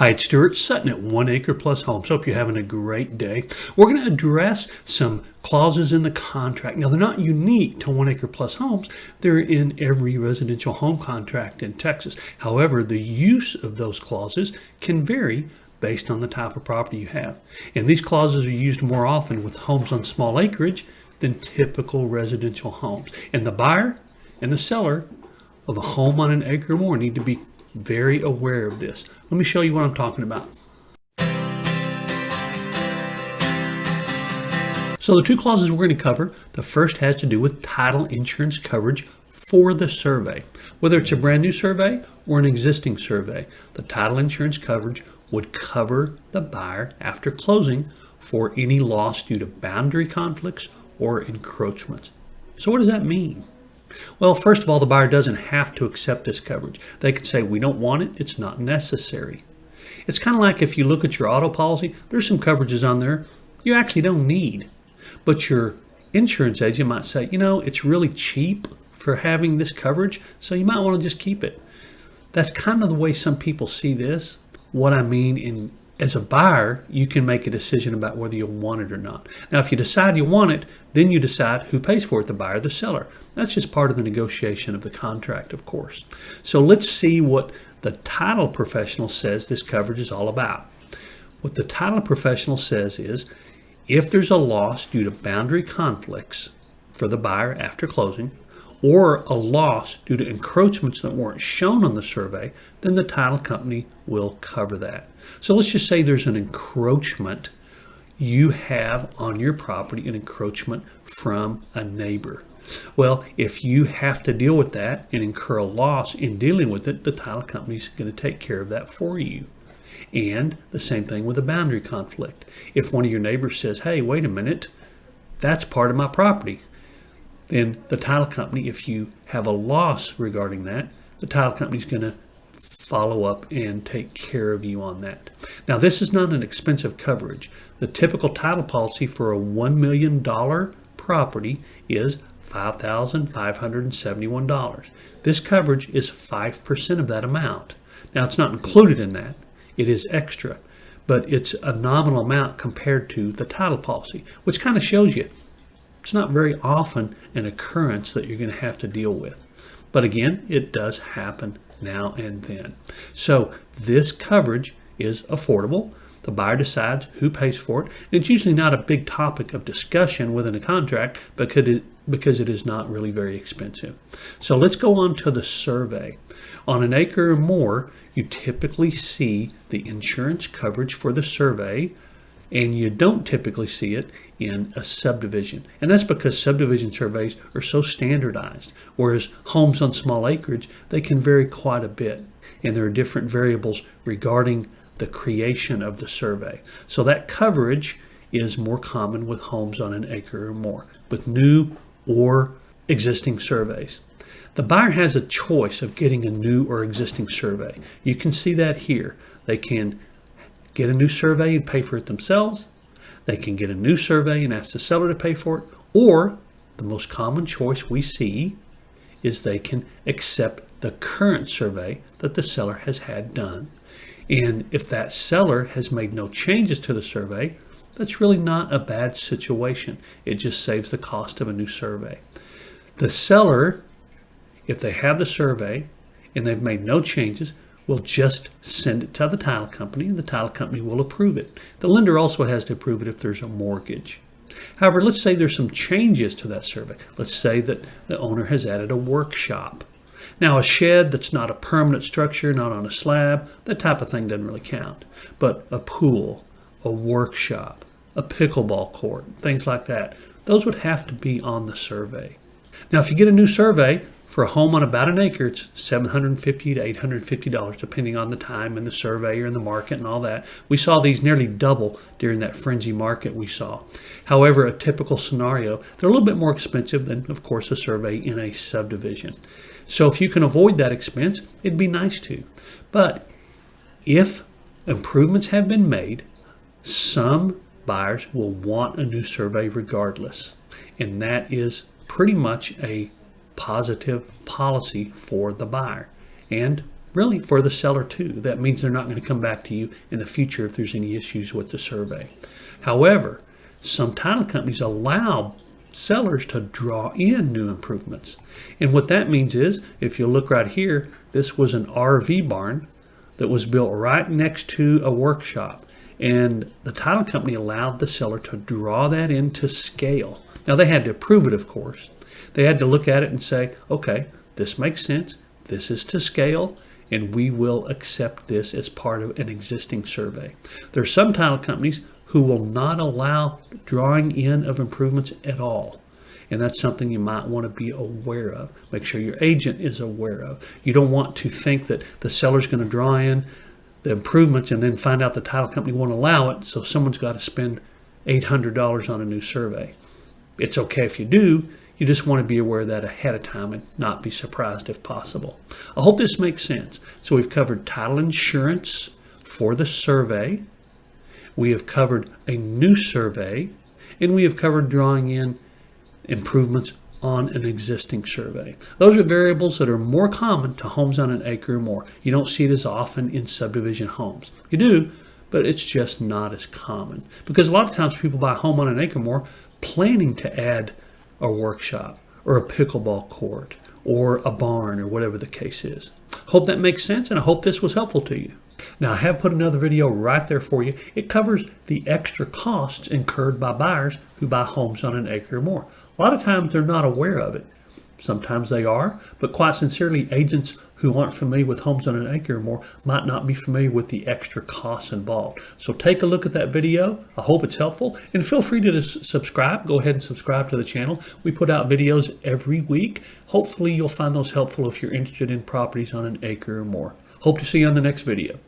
Hi, it's Stuart Sutton at Acre Plus Homes. Hope you're having a great day. We're going to address some clauses in the contract. Now, they're not unique to Acre Plus Homes. They're in every residential home contract in Texas. However, the use of those clauses can vary based on the type of property you have. And these clauses are used more often with homes on small acreage than typical residential homes. And the buyer and the seller of a home on an acre or more need to be very aware of this. Let me show you what I'm talking about. So the two clauses we're going to cover, the first has to do with title insurance coverage for the survey. Whether it's a brand new survey or an existing survey, the title insurance coverage would cover the buyer after closing for any loss due to boundary conflicts or encroachments. So what does that mean? Well, first of all, the buyer doesn't have to accept this coverage. They could say, we don't want it, it's not necessary. It's kind of like if you look at your auto policy, there's some coverages on there you actually don't need. But your insurance agent might say, it's really cheap for having this coverage, so you might want to just keep it. That's kind of the way some people see this. What I mean, as a buyer, you can make a decision about whether you want it or not. Now, if you decide you want it, then you decide who pays for it, the buyer or the seller. That's just part of the negotiation of the contract, of course. So let's see what the title professional says this coverage is all about. What the title professional says is, if there's a loss due to boundary conflicts for the buyer after closing, or a loss due to encroachments that weren't shown on the survey, then the title company will cover that. So let's just say there's an encroachment. You have on your property an encroachment from a neighbor. Well, if you have to deal with that and incur a loss in dealing with it, the title company is going to take care of that for you. And the same thing with a boundary conflict. If one of your neighbors says, hey, wait a minute, that's part of my property, then the title company, if you have a loss regarding that, the title company is going to follow up and take care of you on that. Now, this is not an expensive coverage. The typical title policy for a $1 million property is $5,571. This coverage is 5% of that amount. Now, it's not included in that. It is extra, but it's a nominal amount compared to the title policy, which kind of shows you it's not very often an occurrence that you're going to have to deal with. But again, it does happen now and then. So this coverage is affordable. The buyer decides who pays for it. It's usually not a big topic of discussion within a contract because it is not really very expensive. So let's go on to the survey. On an acre or more, you typically see the insurance coverage for the survey, and you don't typically see it in a subdivision. And that's because subdivision surveys are so standardized, whereas homes on small acreage, they can vary quite a bit. And there are different variables regarding the creation of the survey. So that coverage is more common with homes on an acre or more, with new or existing surveys. The buyer has a choice of getting a new or existing survey. You can see that here. They can get a new survey and pay for it themselves. They can get a new survey and ask the seller to pay for it. Or the most common choice we see is they can accept the current survey that the seller has had done. And if that seller has made no changes to the survey, that's really not a bad situation. It just saves the cost of a new survey. The seller, if they have the survey and they've made no changes, will just send it to the title company, and the title company will approve it. The lender also has to approve it if there's a mortgage. However, let's say there's some changes to that survey. Let's say that the owner has added a workshop. Now, a shed that's not a permanent structure, not on a slab, that type of thing doesn't really count. But a pool, a workshop, a pickleball court, things like that, those would have to be on the survey. Now, if you get a new survey for a home on about an acre, it's $750 to $850, depending on the time and the surveyor and the market and all that. We saw these nearly double during that frenzy market we saw. However, a typical scenario, they're a little bit more expensive than, of course, a survey in a subdivision. So if you can avoid that expense, it'd be nice to. But if improvements have been made, some buyers will want a new survey regardless. And that is pretty much a positive policy for the buyer. And really for the seller too. That means they're not going to come back to you in the future if there's any issues with the survey. However, some title companies allow sellers to draw in new improvements. And what that means is, if you look right here, this was an RV barn that was built right next to a workshop. And the title company allowed the seller to draw that into scale. Now they had to approve it, of course. They had to look at it and say, okay, this makes sense. This is to scale, and we will accept this as part of an existing survey. There are some title companies who will not allow drawing in of improvements at all. And that's something you might want to be aware of. Make sure your agent is aware of. You don't want to think that the seller's going to draw in the improvements and then find out the title company won't allow it, so someone's got to spend $800 on a new survey. It's okay if you do. You just want to be aware of that ahead of time and not be surprised if possible. I hope this makes sense. So we've covered title insurance for the survey. We have covered a new survey, and we have covered drawing in improvements on an existing survey. Those are variables that are more common to homes on an acre or more. You don't see it as often in subdivision homes. You do, but it's just not as common. Because a lot of times people buy a home on an acre or more planning to add a workshop or a pickleball court or a barn or whatever the case is. Hope that makes sense, and I hope this was helpful to you. Now, I have put another video right there for you. It covers the extra costs incurred by buyers who buy homes on an acre or more. A lot of times they're not aware of it. Sometimes they are, but quite sincerely, agents who aren't familiar with homes on an acre or more might not be familiar with the extra costs involved. So take a look at that video. I hope it's helpful, and feel free to subscribe. Go ahead and subscribe to the channel. We put out videos every week. Hopefully you'll find those helpful if you're interested in properties on an acre or more. Hope to see you on the next video.